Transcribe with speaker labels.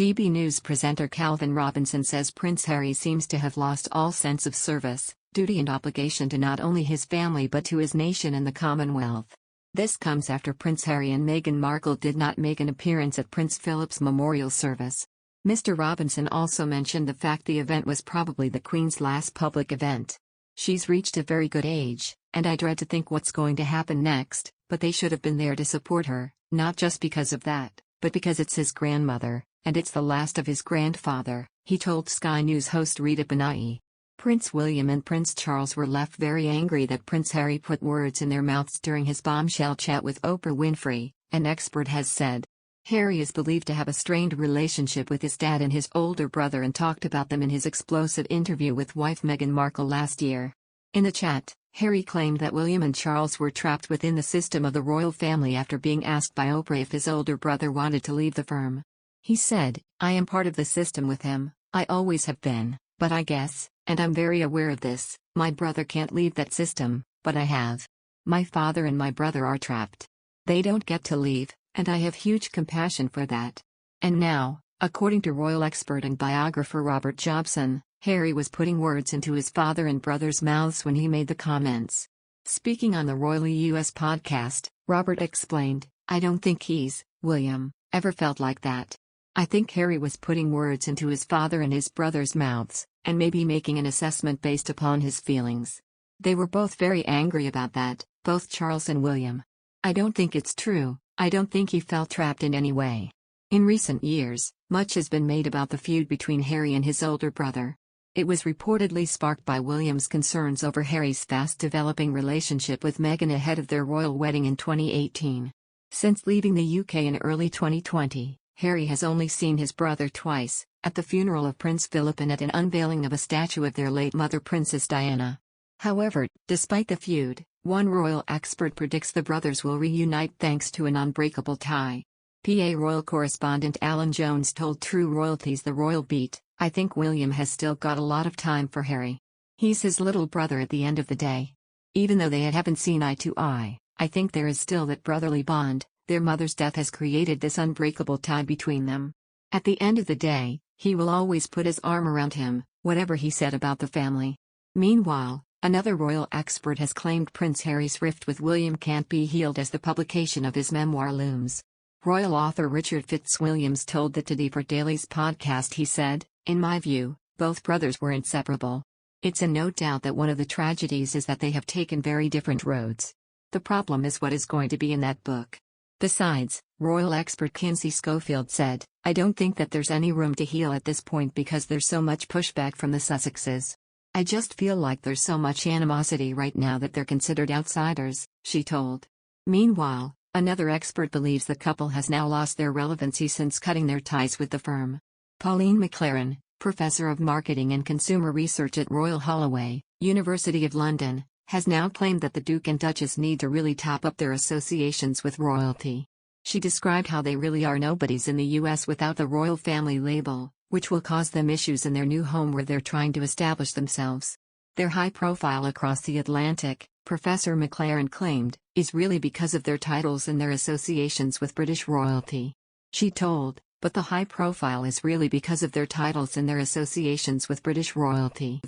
Speaker 1: GB News presenter Calvin Robinson says Prince Harry seems to have lost all sense of service, duty and obligation to not only his family but to his nation and the Commonwealth. This comes after Prince Harry and Meghan Markle did not make an appearance at Prince Philip's memorial service. Mr. Robinson also mentioned the fact the event was probably the Queen's last public event. She's reached a very good age, and I dread to think what's going to happen next, but they should have been there to support her, not just because of that, but because it's his grandmother, and it's the last of his grandfather, he told Sky News host Rita Benai. Prince William and Prince Charles were left very angry that Prince Harry put words in their mouths during his bombshell chat with Oprah Winfrey, an expert has said. Harry is believed to have a strained relationship with his dad and his older brother and talked about them in his explosive interview with wife Meghan Markle last year. In the chat, Harry claimed that William and Charles were trapped within the system of the royal family after being asked by Oprah if his older brother wanted to leave the firm. He said, "I am part of the system with him, I always have been, but I guess, and I'm very aware of this, my brother can't leave that system, but I have. My father and my brother are trapped. They don't get to leave, and I have huge compassion for that." And now, according to royal expert and biographer Robert Jobson, Harry was putting words into his father and brother's mouths when he made the comments. Speaking on the Royally US podcast, Robert explained, "I don't think William, ever felt like that. I think Harry was putting words into his father and his brother's mouths, and maybe making an assessment based upon his feelings. They were both very angry about that, both Charles and William. I don't think it's true, I don't think he felt trapped in any way." In recent years, much has been made about the feud between Harry and his older brother. It was reportedly sparked by William's concerns over Harry's fast-developing relationship with Meghan ahead of their royal wedding in 2018. Since leaving the UK in early 2020, Harry has only seen his brother twice, at the funeral of Prince Philip and at an unveiling of a statue of their late mother Princess Diana. However, despite the feud, one royal expert predicts the brothers will reunite thanks to an unbreakable tie. PA royal correspondent Alan Jones told True Royalty's The Royal Beat, "I think William has still got a lot of time for Harry. He's his little brother at the end of the day. Even though they haven't seen eye to eye, I think there is still that brotherly bond. Their mother's death has created this unbreakable tie between them. At the end of the day, he will always put his arm around him, whatever he said about the family." Meanwhile, another royal expert has claimed Prince Harry's rift with William can't be healed as the publication of his memoir looms. Royal author Richard Fitzwilliams told the Today for Daily's podcast he said, "In my view, both brothers were inseparable. It's a no doubt that one of the tragedies is that they have taken very different roads. The problem is what is going to be in that book." Besides, royal expert Kinsey Schofield said, "I don't think that there's any room to heal at this point because there's so much pushback from the Sussexes. I just feel like there's so much animosity right now that they're considered outsiders," she told. Meanwhile, another expert believes the couple has now lost their relevancy since cutting their ties with the firm. Pauline McLaren, professor of marketing and consumer research at Royal Holloway, University of London, has now claimed that the Duke and Duchess need to really top up their associations with royalty. She described how they really are nobodies in the US without the royal family label, which will cause them issues in their new home where they're trying to establish themselves. Their high profile across the Atlantic, Professor McLaren claimed, is really because of their titles and their associations with British royalty. She told, "But the high profile is really because of their titles and their associations with British royalty."